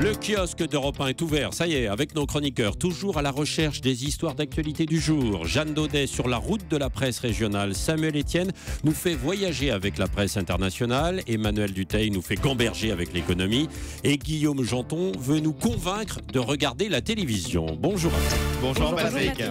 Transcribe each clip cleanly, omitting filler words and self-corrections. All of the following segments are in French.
Le kiosque d'Europe 1 est ouvert, ça y est, avec nos chroniqueurs, toujours à la recherche des histoires d'actualité du jour. Jeanne Daudet sur la route de la presse régionale. Samuel Etienne nous fait voyager avec la presse internationale. Emmanuel Dutheil nous fait gamberger avec l'économie. Et Guillaume Janton veut nous convaincre de regarder la télévision. Bonjour à tous. Bonjour Patrick.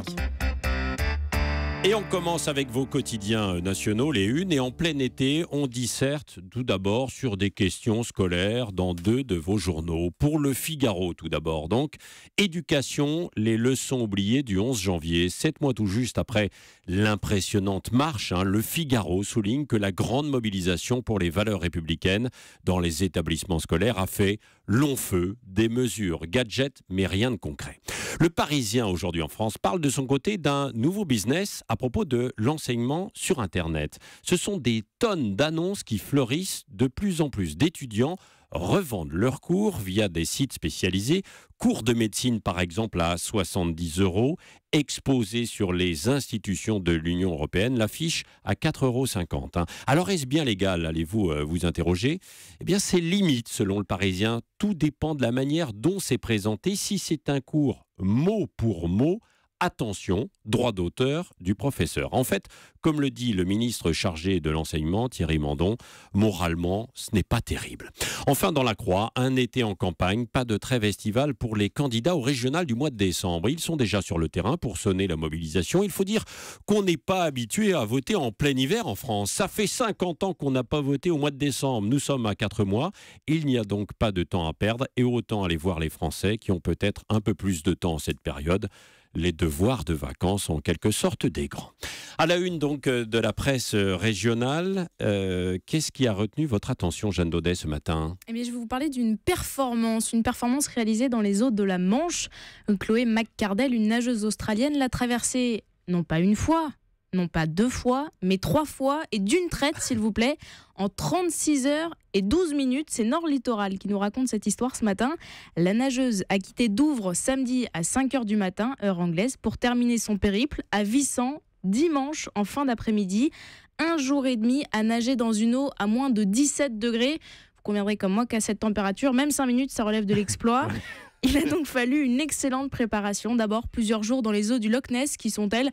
Et on commence avec vos quotidiens nationaux, les unes. Et en plein été, on disserte tout d'abord sur des questions scolaires dans deux de vos journaux. Pour le Figaro, tout d'abord. Donc, éducation, les leçons oubliées du 11 janvier. 7 mois tout juste après l'impressionnante marche, le Figaro souligne que la grande mobilisation pour les valeurs républicaines dans les établissements scolaires a fait long feu, des mesures gadgets, mais rien de concret. Le Parisien, aujourd'hui en France, parle de son côté d'un nouveau business à propos de l'enseignement sur Internet. Ce sont des tonnes d'annonces qui fleurissent. De plus en plus d'étudiants revendent leurs cours via des sites spécialisés. Cours de médecine, par exemple, à 70 €, exposés sur les institutions de l'Union européenne, l'affiche à 4,50 €. Alors, est-ce bien légal, allez-vous vous interroger ? Eh bien, c'est limite, selon le Parisien. Tout dépend de la manière dont c'est présenté. Si c'est un cours mot pour mot, attention, droit d'auteur du professeur. En fait, comme le dit le ministre chargé de l'enseignement, Thierry Mandon, moralement, ce n'est pas terrible. Enfin, dans la Croix, un été en campagne, pas de trêve estivale pour les candidats au régional du mois de décembre. Ils sont déjà sur le terrain pour sonner la mobilisation. Il faut dire qu'on n'est pas habitué à voter en plein hiver en France. Ça fait 50 ans qu'on n'a pas voté au mois de décembre. Nous sommes à 4 mois. Il n'y a donc pas de temps à perdre et autant aller voir les Français qui ont peut-être un peu plus de temps en cette période. Les devoirs de vacances sont en quelque sorte des grands. À la une donc de la presse régionale, qu'est-ce qui a retenu votre attention, Jeanne Daudet, ce matin ? Eh bien, je vais vous parler d'une performance réalisée dans les eaux de la Manche. Chloé McCardell, une nageuse australienne, l'a traversée non pas une fois, non pas 2 fois, mais 3 fois et d'une traite, s'il vous plaît, en 36 heures et 12 minutes. C'est Nord Littoral qui nous raconte cette histoire ce matin. La nageuse a quitté Douvres samedi à 5 h du matin, heure anglaise, pour terminer son périple à Vissant dimanche en fin d'après-midi. 1 jour et demi à nager dans une eau à moins de 17 degrés. Vous conviendrez comme moi qu'à cette température, même 5 minutes, ça relève de l'exploit. Il a donc fallu une excellente préparation. D'abord, plusieurs jours dans les eaux du Loch Ness qui sont, elles,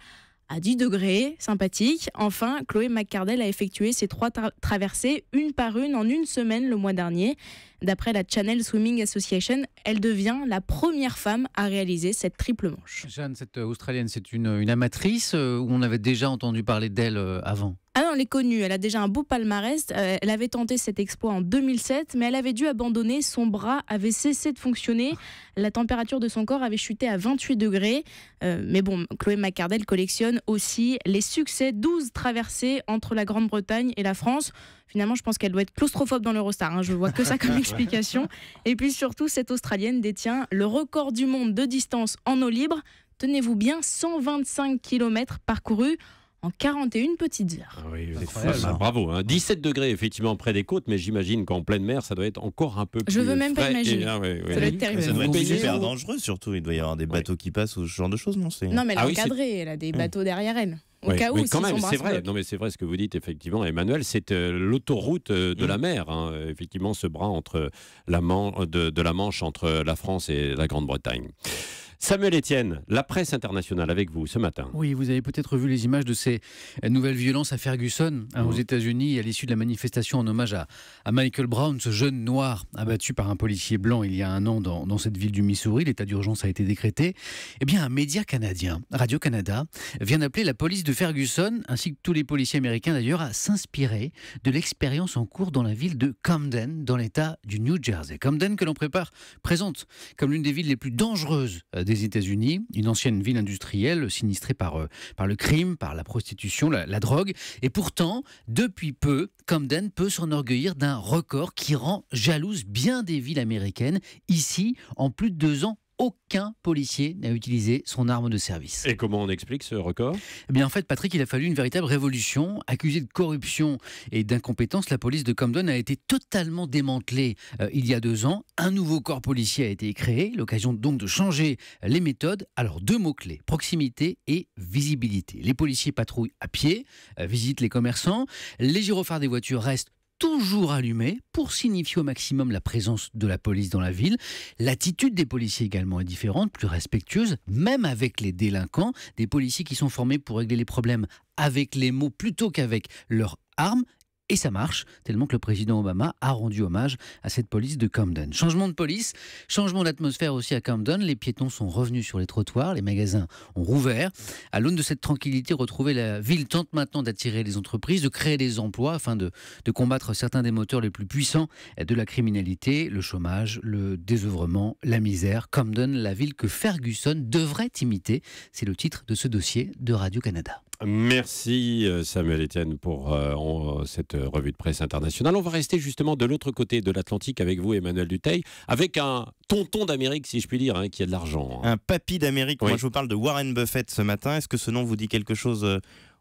à 10 degrés, sympathique. Enfin, Chloé McCardell a effectué ces 3 traversées, une par une, en une semaine le mois dernier. D'après la Channel Swimming Association, elle devient la première femme à réaliser cette triple manche. Jeanne, cette Australienne, c'est une amatrice ou on avait déjà entendu parler d'elle avant ? Ah non, elle est connue, elle a déjà un beau palmarès. Elle avait tenté cet exploit en 2007, mais elle avait dû abandonner. Son bras avait cessé de fonctionner. La température de son corps avait chuté à 28 degrés. Mais bon, Chloé McCardell collectionne aussi les succès. 12 traversées entre la Grande-Bretagne et la France. Finalement, je pense qu'elle doit être claustrophobe dans l'Eurostar. Je vois que ça comme explication. Et puis surtout, cette Australienne détient le record du monde de distance en eau libre. Tenez-vous bien, 125 km parcourus en 41 petites heures. Ah oui, bravo. 17 degrés effectivement près des côtes, mais j'imagine qu'en pleine mer, ça doit être encore un peu plus. Je veux même pas imaginer. Ça doit être terrible. Ça doit être super dangereux surtout. Il doit y avoir des bateaux qui passent ou ce genre de choses, non ? Non, mais elle est encadrée. Elle a des bateaux derrière elle. Au cas où, mais quand même, c'est vrai. bloque. Non, mais c'est vrai ce que vous dites effectivement, Emmanuel. C'est l'autoroute de la mer. Effectivement, ce bras entre de la Manche entre la France et la Grande-Bretagne. Samuel Etienne, la presse internationale avec vous ce matin. Oui, vous avez peut-être vu les images de ces nouvelles violences à Ferguson, aux États-Unis, à l'issue de la manifestation en hommage à Michael Brown, ce jeune noir abattu par un policier blanc il y a 1 an dans cette ville du Missouri. L'état d'urgence a été décrété. Eh bien, un média canadien, Radio-Canada, vient d'appeler la police de Ferguson, ainsi que tous les policiers américains d'ailleurs, à s'inspirer de l'expérience en cours dans la ville de Camden, dans l'État du New Jersey. Camden que l'on présente comme l'une des villes les plus dangereuses des États-Unis, une ancienne ville industrielle sinistrée par le crime, par la prostitution, la drogue. Et pourtant, depuis peu, Camden peut s'enorgueillir d'un record qui rend jalouse bien des villes américaines. Ici, en plus de 2 ans, aucun policier n'a utilisé son arme de service. Et comment on explique ce record ? Eh bien, en fait, Patrick, il a fallu une véritable révolution. Accusée de corruption et d'incompétence, la police de Camden a été totalement démantelée il y a 2 ans. Un nouveau corps policier a été créé, l'occasion donc de changer les méthodes. Alors, 2 mots-clés, proximité et visibilité. Les policiers patrouillent à pied, visitent les commerçants. Les gyrophares des voitures restent toujours allumées pour signifier au maximum la présence de la police dans la ville. L'attitude des policiers également est différente, plus respectueuse, même avec les délinquants. Des policiers qui sont formés pour régler les problèmes avec les mots plutôt qu'avec leurs armes. Et ça marche, tellement que le président Obama a rendu hommage à cette police de Camden. Changement de police, changement d'atmosphère aussi à Camden. Les piétons sont revenus sur les trottoirs, les magasins ont rouvert. À l'aune de cette tranquillité retrouvée, la ville tente maintenant d'attirer les entreprises, de créer des emplois afin de combattre certains des moteurs les plus puissants de la criminalité, le chômage, le désœuvrement, la misère. Camden, la ville que Ferguson devrait imiter. C'est le titre de ce dossier de Radio-Canada. Merci Samuel Etienne pour cette revue de presse internationale. On va rester justement de l'autre côté de l'Atlantique avec vous, Emmanuel Dutheil, avec un tonton d'Amérique, si je puis dire, hein, qui a de l'argent. Un papy d'Amérique. Oui. Moi, je vous parle de Warren Buffett ce matin. Est-ce que ce nom vous dit quelque chose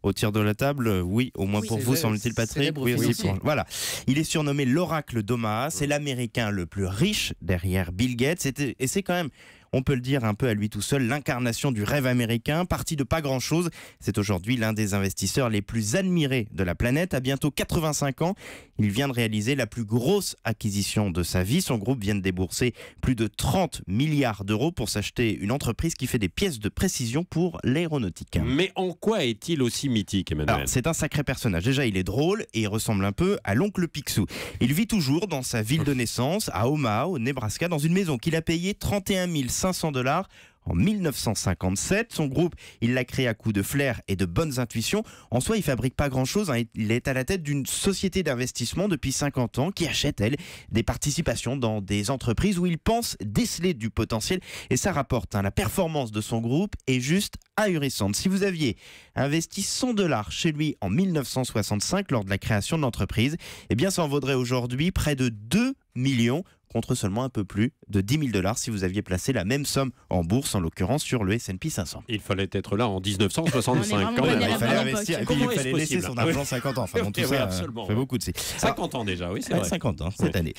au tir de la table? Oui, au moins pour vous, semble-t-il, Patrick. Oui, aussi pour... Voilà. Il est surnommé l'oracle d'Omaha. C'est l'Américain le plus riche derrière Bill Gates. Et c'est quand même, on peut le dire un peu à lui tout seul, l'incarnation du rêve américain, parti de pas grand-chose. C'est aujourd'hui l'un des investisseurs les plus admirés de la planète. À bientôt 85 ans, il vient de réaliser la plus grosse acquisition de sa vie. Son groupe vient de débourser plus de 30 milliards d'euros pour s'acheter une entreprise qui fait des pièces de précision pour l'aéronautique. Mais en quoi est-il aussi mythique, Emmanuel? Alors, c'est un sacré personnage. Déjà, il est drôle et il ressemble un peu à l'oncle Picsou. Il vit toujours dans sa ville de naissance, à Omaha, au Nebraska, dans une maison qu'il a payée 31 500 $ en 1957. Son groupe, il l'a créé à coups de flair et de bonnes intuitions. En soi, il fabrique pas grand-chose. Il est à la tête d'une société d'investissement depuis 50 ans qui achète, elle, des participations dans des entreprises où il pense déceler du potentiel. Et ça rapporte. La performance de son groupe est juste ahurissante. Si vous aviez investi 100 $ chez lui en 1965 lors de la création de l'entreprise, eh bien, ça en vaudrait aujourd'hui près de 2 millions contre seulement un peu plus de 10 000 $ si vous aviez placé la même somme en bourse, en l'occurrence sur le S&P 500. Il fallait être là en 1965 quand même. Il fallait investir et puis il fallait laisser son argent 50 ans. Enfin, bon, tout ça fait beaucoup de... 50 ans déjà, oui, c'est vrai. 50 ans cette année.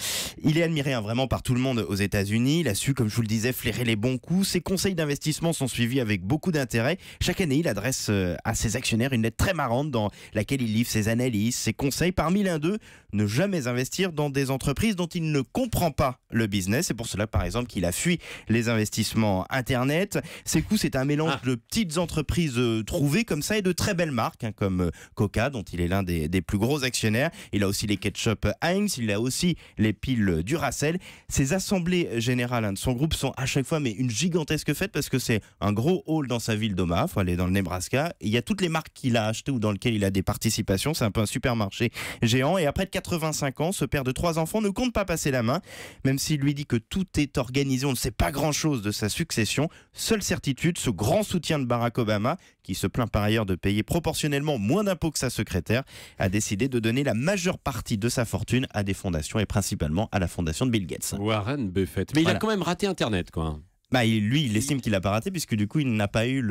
Il est admiré vraiment par tout le monde aux États-Unis. Il a su, comme je vous le disais, flairer les bons coups. Ses conseils d'investissement sont suivis avec beaucoup d'intérêt. Chaque année, il adresse à ses actionnaires une lettre très marrante dans laquelle il livre ses analyses, ses conseils. Parmi l'un d'eux, ne jamais investir dans des entreprises dont il ne comprend pas le business. C'est pour cela, par exemple, qu'il a fui les investissements Internet. Ses coups, c'est un mélange de petites entreprises trouvées comme ça et de très belles marques, comme Coca, dont il est l'un des plus gros actionnaires. Il a aussi les ketchup Heinz, il a aussi les piles Duracell. Ses assemblées générales de son groupe sont à chaque fois une gigantesque fête parce que c'est un gros hall dans sa ville d'Omaha. Il faut aller dans le Nebraska. Et il y a toutes les marques qu'il a achetées ou dans lesquelles il a des participations. C'est un peu un supermarché géant. Et après 85 ans, ce père de 3 enfants ne compte pas passer la main. Même s'il lui dit que tout est organisé, on ne sait pas grand-chose de sa succession. Seule certitude, ce grand soutien de Barack Obama, qui se plaint par ailleurs de payer proportionnellement moins d'impôts que sa secrétaire, a décidé de donner la majeure partie de sa fortune à des fondations et principalement à la fondation de Bill Gates. Warren Buffett. Mais il a quand même raté Internet, quoi. Lui, il estime qu'il n'a pas raté puisque du coup, il n'a pas eu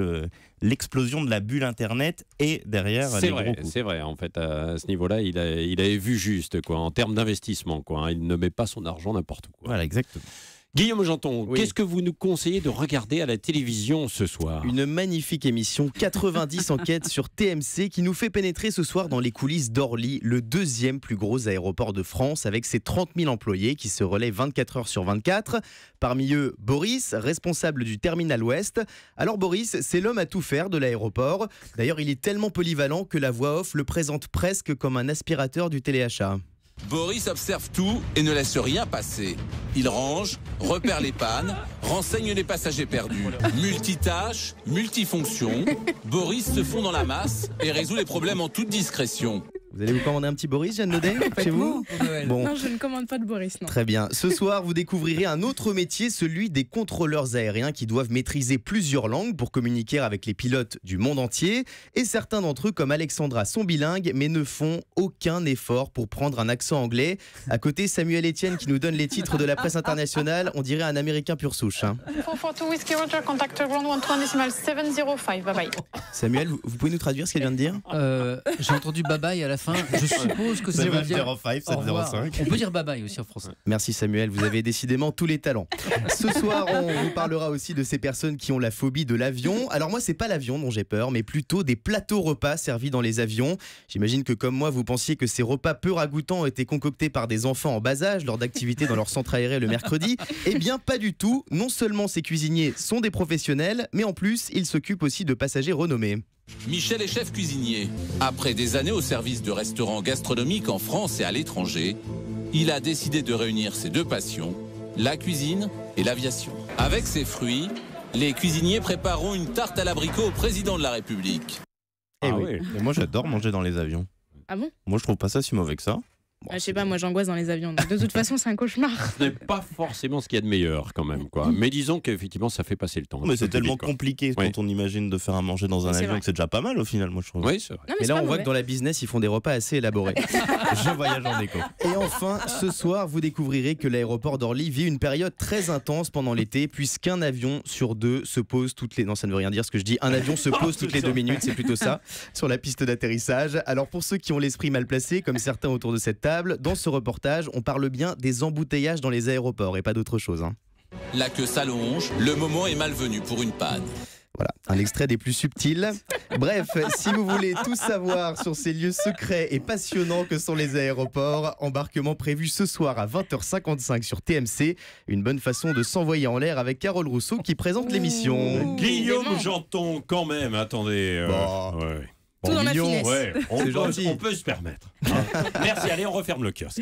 l'explosion de la bulle Internet et derrière les gros coups. C'est vrai, en fait, à ce niveau-là, il avait vu juste, quoi, en termes d'investissement, quoi. Il ne met pas son argent n'importe où. Voilà, exactement. Guillaume Janton, Oui. qu'est-ce que vous nous conseillez de regarder à la télévision ce soir? Une magnifique émission 90 enquêtes sur TMC qui nous fait pénétrer ce soir dans les coulisses d'Orly, le deuxième plus gros aéroport de France avec ses 30 000 employés qui se relaient 24 heures sur 24. Parmi eux, Boris, responsable du terminal ouest. Alors Boris, c'est l'homme à tout faire de l'aéroport. D'ailleurs, il est tellement polyvalent que la voix off le présente presque comme un aspirateur du téléachat. Boris observe tout et ne laisse rien passer. Il range, repère les pannes, renseigne les passagers perdus. Multitâche, multifonction, Boris se fond dans la masse et résout les problèmes en toute discrétion. Vous allez vous commander un petit Boris, Jeanne Naudet, chez vous? Bon. Non, je ne commande pas de Boris, non. Très bien. Ce soir, vous découvrirez un autre métier, celui des contrôleurs aériens qui doivent maîtriser plusieurs langues pour communiquer avec les pilotes du monde entier. Et certains d'entre eux, comme Alexandra, sont bilingues, mais ne font aucun effort pour prendre un accent anglais. À côté, Samuel Etienne qui nous donne les titres de la presse internationale. On dirait un Américain pur souche. 442 Whiskey Roger, contact ground 12.705, bye bye. Samuel, vous pouvez nous traduire ce qu'elle vient de dire? J'ai entendu bye bye à la fin. fin. Je suppose que ça veut dire 705, au revoir. 705. On peut dire bye bye aussi en français. Merci Samuel, vous avez décidément tous les talents. Ce soir, on vous parlera aussi de ces personnes qui ont la phobie de l'avion. Alors moi, c'est pas l'avion dont j'ai peur, mais plutôt des plateaux repas servis dans les avions. J'imagine que comme moi, vous pensiez que ces repas peu ragoûtants étaient concoctés par des enfants en bas âge lors d'activités dans leur centre aéré le mercredi. Eh bien, pas du tout. Non seulement ces cuisiniers sont des professionnels, mais en plus, ils s'occupent aussi de passagers renommés. Michel est chef cuisinier. Après des années au service de restaurants gastronomiques en France et à l'étranger, il a décidé de réunir ses deux passions, la cuisine et l'aviation. Avec ses fruits, les cuisiniers prépareront une tarte à l'abricot au président de la République. Eh Ah oui. oui. Et moi, j'adore manger dans les avions. Ah bon? Moi, je trouve pas ça si mauvais que ça. Je sais pas, moi j'angoisse dans les avions. Donc de toute façon, c'est un cauchemar. Ce n'est pas forcément ce qu'il y a de meilleur quand même, quoi. Mais disons qu'effectivement, ça fait passer le temps. Mais c'est Plus tellement vite, quoi. compliqué Oui. quand on imagine de faire à manger dans un C'est avion vrai. que c'est déjà pas mal au final, moi je trouve. Oui, c'est vrai. Non, Mais c'est là, pas on voit mauvais. que dans la business, ils font des repas assez élaborés. Je voyage en écho. Et enfin, ce soir, vous découvrirez que l'aéroport d'Orly vit une période très intense pendant l'été, puisqu'un avion sur deux se pose toutes les... Non, ça ne veut rien dire ce que je dis. Un avion se pose toutes les 2 minutes, c'est plutôt ça, sur la piste d'atterrissage. Alors pour ceux qui ont l'esprit mal placé, comme certains autour de cette table, dans ce reportage, on parle bien des embouteillages dans les aéroports et pas d'autre chose. La queue s'allonge, le moment est malvenu pour une panne. Voilà, un extrait des plus subtils. Bref, si vous voulez tout savoir sur ces lieux secrets et passionnants que sont les aéroports, embarquement prévu ce soir à 20h55 sur TMC. Une bonne façon de s'envoyer en l'air avec Carole Rousseau qui présente l'émission. Guillaume Évidemment. Janton, quand même, attendez. Bon. Ouais. Tout dans la mignon, finesse. Ouais, C'est gentil. on peut se permettre. Hein. Merci, allez, on referme le kiosque.